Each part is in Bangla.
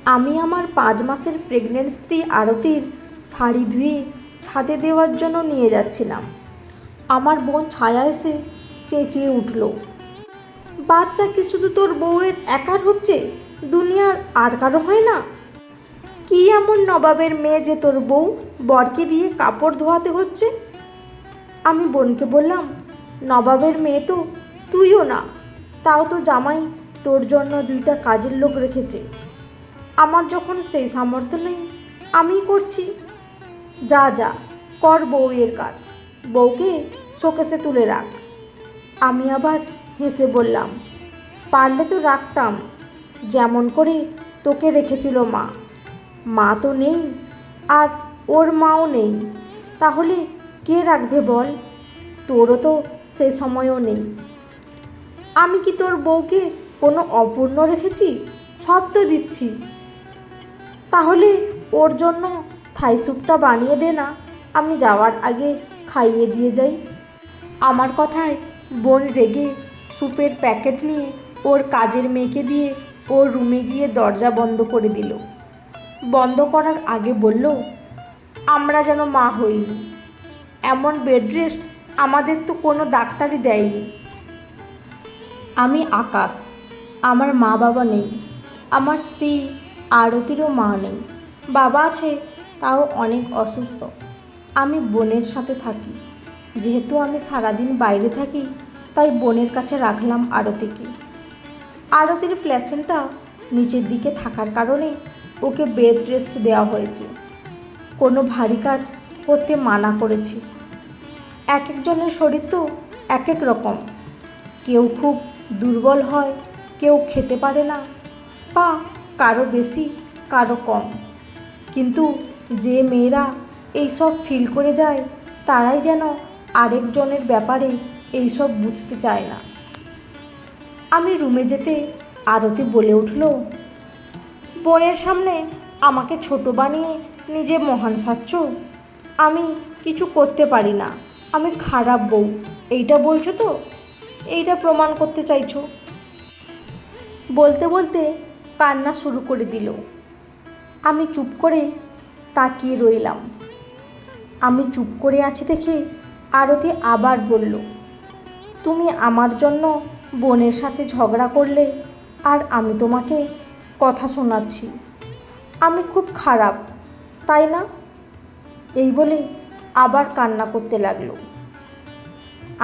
আমি আমার 5 মাসের প্রেগনেন্ট স্ত্রী আরতির শাড়ি ধুয়ে ছাদে দেওয়ার জন্য নিয়ে যাচ্ছিলাম। আমার বোন ছায়া এসে চেঁচিয়ে উঠল, বাচ্চা কি শুধু তোর বউয়ের একার হচ্ছে? দুনিয়ার আর কারো হয় না? কি এমন নবাবের মেয়ে যে তোর বউ বরকে দিয়ে কাপড় ধোয়াতে হচ্ছে? আমি বোনকে বললাম, নবাবের মেয়ে তো তুইও না, তাও তো জামাই তোর জন্য 2টা কাজের লোক রেখেছে। আমার যখন সেই সামর্থ্য নেই, আমিই করছি। যা যা কর বউয়ের কাজ, বউকে শোকেসে তুলে রাখ। আমি আবার হেসে বললাম, পারলে তো রাখতাম, যেমন করে তোকে রেখেছিল মা। মা তো নেই, আর ওর মাও নেই, তাহলে কে রাখবে বল? তোরও তো সে সময়ও নেই। আমি কি তোর বউকে কোনো অপূর্ণ রেখেছি? সব তো দিচ্ছি। তাহলে ওর জন্য থাই স্যুপটা বানিয়ে দে না, আমি যাওয়ার আগে খাইয়ে দিয়ে যাই। আমার কথায় বোন রেগে স্যুপের প্যাকেট নিয়ে ওর কাজের মেয়েকে দিয়ে ওর রুমে গিয়ে দরজা বন্ধ করে দিল। বন্ধ করার আগে বলল, আমরা যেন মা হইনি, এমন বেড রেস্ট আমাদের তো কোনো ডাক্তারই দেয়নি। আমি আকাশ, আমার মা বাবা নেই। আমার স্ত্রী আরতিরও মা নেই, বাবা আছে, তাও অনেক অসুস্থ। আমি বোনের সাথে থাকি। যেহেতু আমি সারাদিন বাইরে থাকি, তাই বোনের কাছে রাখলাম আরতিকে। আরতির প্লেসেন্টটা নিচের দিকে থাকার কারণে ওকে বেড রেস্ট দেওয়া হয়েছে। কোনো ভারী কাজ করতে মানা করেছি। এক একজনের শরীর তো এক এক রকম, কেউ খুব দুর্বল হয়, কেউ খেতে পারে না, বা কারো বেশি কারো কম। কিন্তু যে মেয়েরা এইসব ফিল করে যায়, তারাই যেন আরেকজনের ব্যাপারে এইসব বুঝতে চায় না। আমি রুমে যেতে আরতি বলে উঠল, বোনের সামনে আমাকে ছোট বানিয়ে নিজে মহান সাজছ? আমি কিছু করতে পারি না, আমি খারাপ বউ, এইটা বলছো তো? এইটা প্রমাণ করতে চাইছো? বলতে বলতে কান্না শুরু করে দিল। আমি চুপ করে তাকিয়ে রইলাম। আমি চুপ করে আছি দেখে আরতি আবার বলল, তুমি আমার জন্য বোনের সাথে ঝগড়া করলে, আর আমি তোমাকে কথা শোনাচ্ছি। আমি খুব খারাপ, তাই না? এই বলে আবার কান্না করতে লাগলো।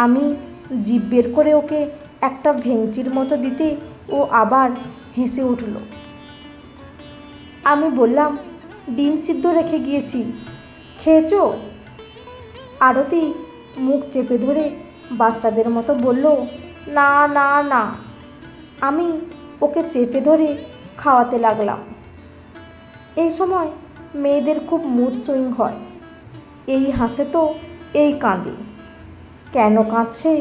আমি জিভ বের করে ওকে একটা ভেঙচির মতো দিতে ও আবার হেসে উঠল। আমি বললাম, ডিম সিদ্ধ রেখে গিয়েছি, খেয়েছো? আরতি মুখ চেপে ধরে বাচ্চাদের মতো বলল, না না না। আমি ওকে চেপে ধরে খাওয়াতে লাগলাম। এই সময় মেয়েদের খুব মুড সুইং হয়, এই হাসে তো এই কাঁদে। কেন কাঁদছে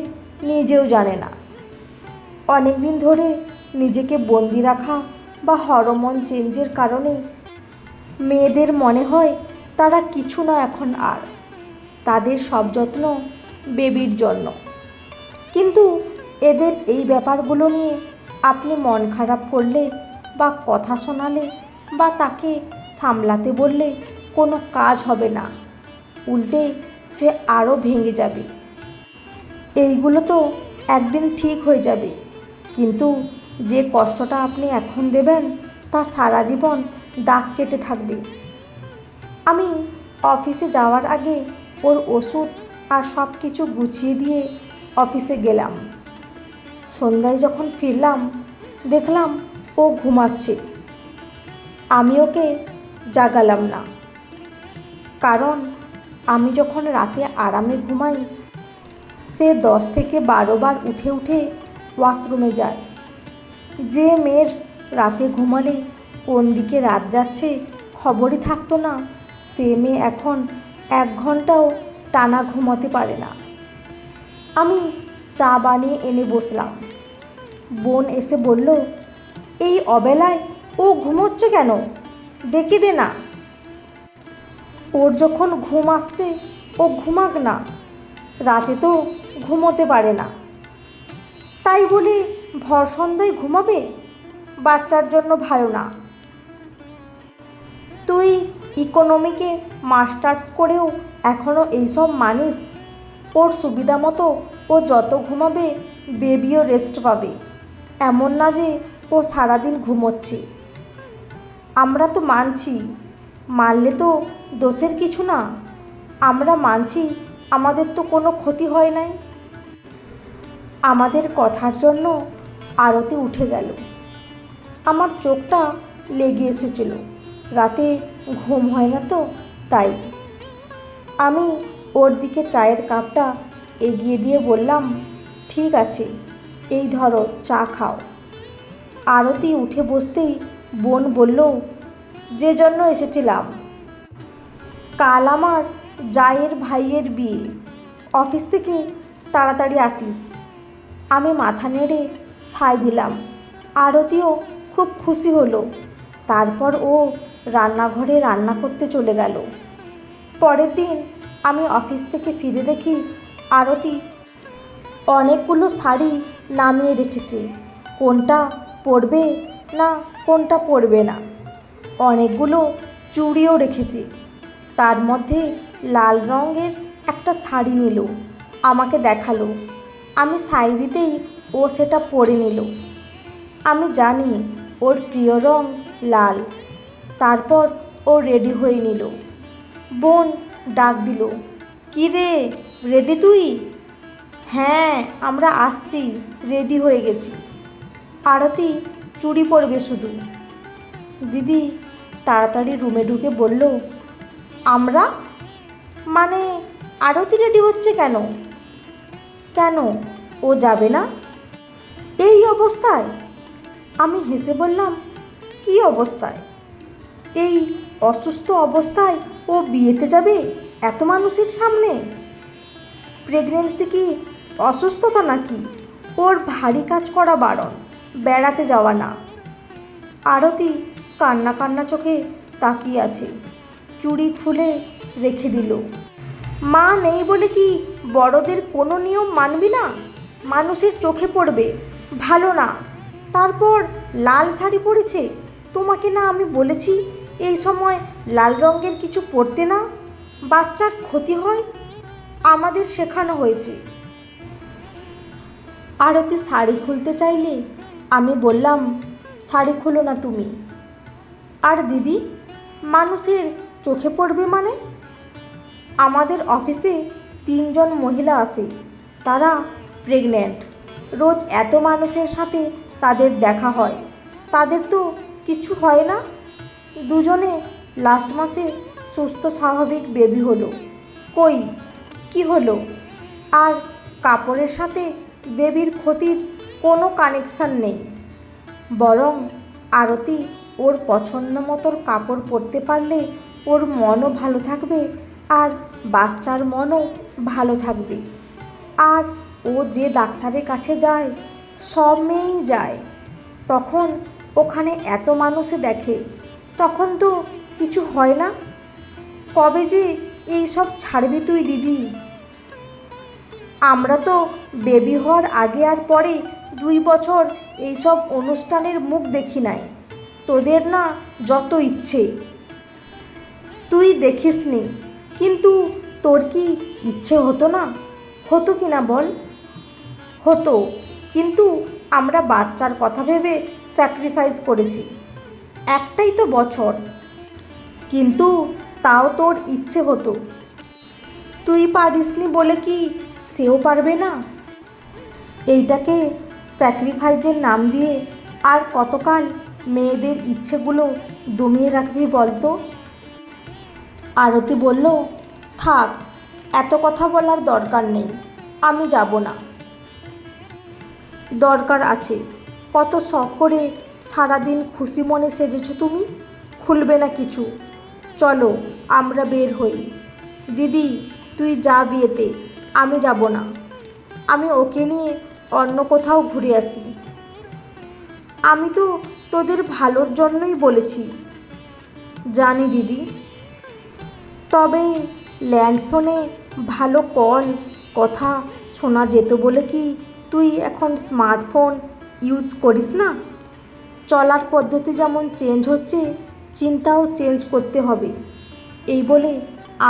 নিজেও জানে না। অনেক দিন ধরে নিজেকে বন্দি রাখা বা হরমোন চেঞ্জের কারণে মেয়েদের মনে হয় তারা কিছু না এখন আর, তাদের সব যত্ন বেবির জন্য। কিন্তু এদের এই ব্যাপারগুলো নিয়ে আপনি মন খারাপ করলে বা কথা শোনালে বা তাকে সামলাতে বললে কোনো কাজ হবে না, উল্টে সে আরও ভেঙে যাবে। এইগুলো তো একদিন ঠিক হয়ে যাবে, কিন্তু যে কষ্টটা আপনি এখন দেবেন তা সারা জীবন দাগ কেটে থাকবে। আমি অফিসে যাওয়ার আগে ওর ওষুধ আর সব কিছু গুছিয়ে দিয়ে অফিসে গেলাম। সন্ধ্যায় যখন ফিরলাম, দেখলাম ও ঘুমাচ্ছে। আমি ওকে জাগালাম না, কারণ আমি যখন রাতে আরামে ঘুমাই, সে 10 থেকে 12 বার উঠে উঠে ওয়াশরুমে যায়। যে মেয়ের রাতে ঘুমালে কোন দিকে রাত যাচ্ছে খবরই থাকতো না, সে মেয়ে এখন 1 ঘন্টাও টানা ঘুমাতে পারে না। আমি চা বানিয়ে এনে বসলাম। বোন এসে বলল, এই অবেলায় ও ঘুমোচ্ছে কেন? ডেকে দে না। ওর যখন ঘুম আসছে ও ঘুমাক না, রাতে তো ঘুমোতে পারে না, তাই বলে ভর সন্ধ্যায় ঘুমাবে? বাচ্চার জন্য ভালো না। তুই ইকোনমিকে মাস্টার্স করেও এখনও এইসব মানিস? ওর সুবিধা মতো ও যত ঘুমাবে বেবিও রেস্ট পাবে। এমন না যে ও সারাদিন ঘুমোচ্ছে। আমরা তো মানছি, মানলে তো দোষের কিছু না। আমরা মানছি, আমাদের তো কোনো ক্ষতি হয় নাই। আমাদের কথার জন্য আরতি উঠে গেল। আমার চোখটা লেগে এসেছিল, রাতে ঘুম হয় না তো তাই। আমি ওর দিকে চায়ের কাপটা এগিয়ে দিয়ে বললাম, ঠিক আছে, এই ধরো চা খাও। আরতি উঠে বসতেই বোন বলল, যে জন্য এসেছিলাম, কাল আমার জায়ের ভাইয়ের বিয়ে, অফিস থেকে তাড়াতাড়ি আসিস। আমি মাথা নেড়ে সায় দিলাম। আরতিও খুব খুশি হলো। তারপর ও রান্নাঘরে রান্না করতে চলে গেল। পরের দিন আমি অফিস থেকে ফিরে দেখি আরতি অনেকগুলো শাড়ি নামিয়ে রেখেছে, কোনটা পরবে না কোনটা পরবে না। অনেকগুলো চুড়িও রেখেছে। তার মধ্যে লাল রঙের একটা শাড়ি নিল, আমাকে দেখালো। আমি সাই দিতেই ও সেটা পরে নিল। আমি জানি ওর প্রিয় রং লাল। তারপর ও রেডি হয়ে নিল। বোন ডাক দিল, কি রে, রেডি তুই? হ্যাঁ, আমরা আসছি, রেডি হয়ে গেছি। আরতি চুড়ি পরবে শুধু। দিদি তাড়াতাড়ি রুমে ঢুকে বলল, আমরা মানে আরতি রেডি হচ্ছে কেন? কেন, ও যাবে না এই অবস্থায়? আমি হেসে বললাম, কি অবস্থায়? এই অসুস্থ অবস্থায় ও বিয়েতে যাবে এত মানুষের সামনে? প্রেগনেন্সি কি অসুস্থতা নাকি? ওর ভারী কাজ করা বারণ, বেড়াতে যাওয়া না। আরতি কান্না কান্না চোখে তাকিয়ে আছে। চুড়ি খুলে রেখে দিল। মা নেই বলে কি বড়দের কোনো নিয়ম মানবি না? মানুষের চোখে পড়বে, ভালো না। তারপর লাল শাড়ি পরেছে। তোমাকে না আমি বলেছি এই সময় লাল রঙের কিছু পরতে না, বাচ্চার ক্ষতি হয়। আমাদের শেখানো হয়েছে। আরতি শাড়ি খুলতে চাইলে আমি বললাম, শাড়ি খুলো না তুমি। আর দিদি, মানুষের চোখে পড়বে মানে? আমাদের অফিসে 3 জন মহিলা আসে, তারা প্রেগন্যান্ট। রোজ এত মানুষের সাথে তাদের দেখা হয়, তাদের তো কিছু হয় না। দুজনে লাস্ট মাসে সুস্থ স্বাভাবিক বেবি হলো। কই, কি হলো? আর কাপড়ের সাথে বেবির ক্ষতির কোনো কানেকশান নেই। বরং আরতি ওর পছন্দ মতোর কাপড় পরতে পারলে ওর মনও ভালো থাকবে, আর বাচ্চার মনও ভালো থাকবে। আর ও যে ডাক্তারের কাছে যায়, সব মেয়েই যায়, তখন ওখানে এত মানুষে দেখে, তখন তো কিছু হয় না। কবে যে এই সব ছাড়বি তুই দিদি? আমরা তো বেবি হওয়ার আগে আর পরে 2 বছর এইসব অনুষ্ঠানের মুখ দেখি নাই। তোদের না যত ইচ্ছে। তুই দেখিসনি, কিন্তু তোর কি ইচ্ছে হতো না? হতো কি না বল? হতো, কিন্তু আমরা বাচ্চার কথা ভেবে স্যাক্রিফাইস করেছি। একটাই তো বছর, কিন্তু তাও তোর ইচ্ছে হতো। তুই পারিসনি বলে কি সেও পারবে না? এইটাকে স্যাক্রিফাইসের নাম দিয়ে আর কতকাল মেয়েদের ইচ্ছেগুলো দমিয়ে রাখবি বলতো? আরতি বলল, থাক, এত কথা বলার দরকার নেই, আমি যাব না। দরকার আছে। কত শখ করে সারাদিন খুশি মনে সেজেছো তুমি, খুলবে না কিছু। চলো আমরা বের হই। দিদি তুই যা বিয়েতে, আমি যাব না। আমি ওকে নিয়ে অন্য কোথাও ঘুরে আসি। আমি তো তোদের ভালোর জন্যই বলেছি। জানি দিদি, তবে ল্যান্ডফোনে ভালো কল কথা শোনা যেত বলে কি তুই এখন স্মার্টফোন ইউজ করিস না? চলার পদ্ধতি যেমন চেঞ্জ হচ্ছে, চিন্তাও চেঞ্জ করতে হবে। এই বলে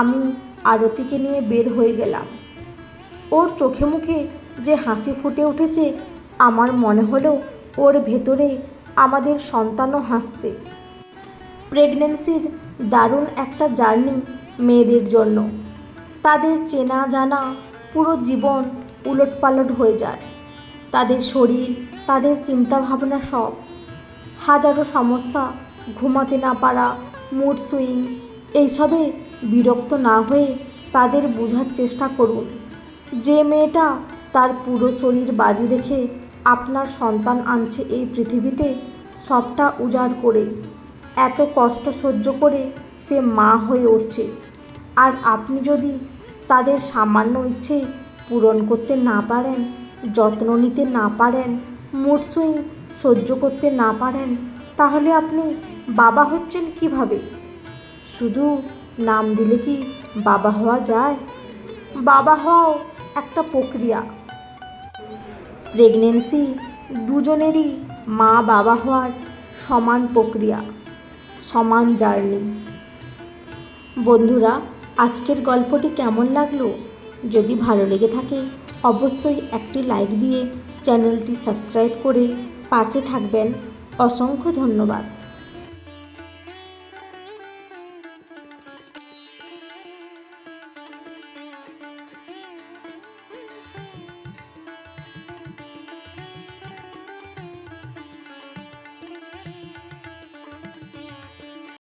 আমি আরতিকে নিয়ে বের হয়ে গেলাম। ওর চোখে মুখে যে হাসি ফুটে উঠেছে, আমার মনে হলো ওর ভেতরে আমাদের সন্তানও হাসছে। প্রেগন্যান্সির দারুণ একটা জার্নি মেয়েদের জন্য। তাদের চেনা জানা পুরো জীবন উলটপালট হয়ে যায়। তাদের শরীর, তাদের চিন্তাভাবনা সব। হাজারো সমস্যা, ঘুমাতে না পারা, মুড সুইং, এইসবে বিরক্ত না হয়ে তাদের বোঝার চেষ্টা করুন যে মেয়েটা তার পুরো শরীর বাজি রেখে আপনার সন্তান আনছে এই পৃথিবীতে, সবটা উজাড় করে, এত কষ্ট সহ্য করে সে মা হয়ে উঠছে। আর আপনি যদি তাদের সামান্য ইচ্ছে পূরণ করতে না পারেন, যত্ন নিতে না পারেন, মুড সুইং সহ্য করতে না পারেন, তাহলে আপনি বাবা হচ্ছেন কিভাবে? শুধু নাম দিলে কি বাবা হওয়া যায়? বাবা হওয়াও একটা প্রক্রিয়া। প্রেগন্যান্সি দুজনেরই মা বাবা হওয়ার সমান প্রক্রিয়া, সমান জার্নি। বন্ধুরা, আজকের গল্পটি কেমন লাগলো? যদি ভালো লেগে থাকে অবশ্যই একটি লাইক দিয়ে চ্যানেলটি সাবস্ক্রাইব করে পাশে থাকবেন। অসংখ্য ধন্যবাদ।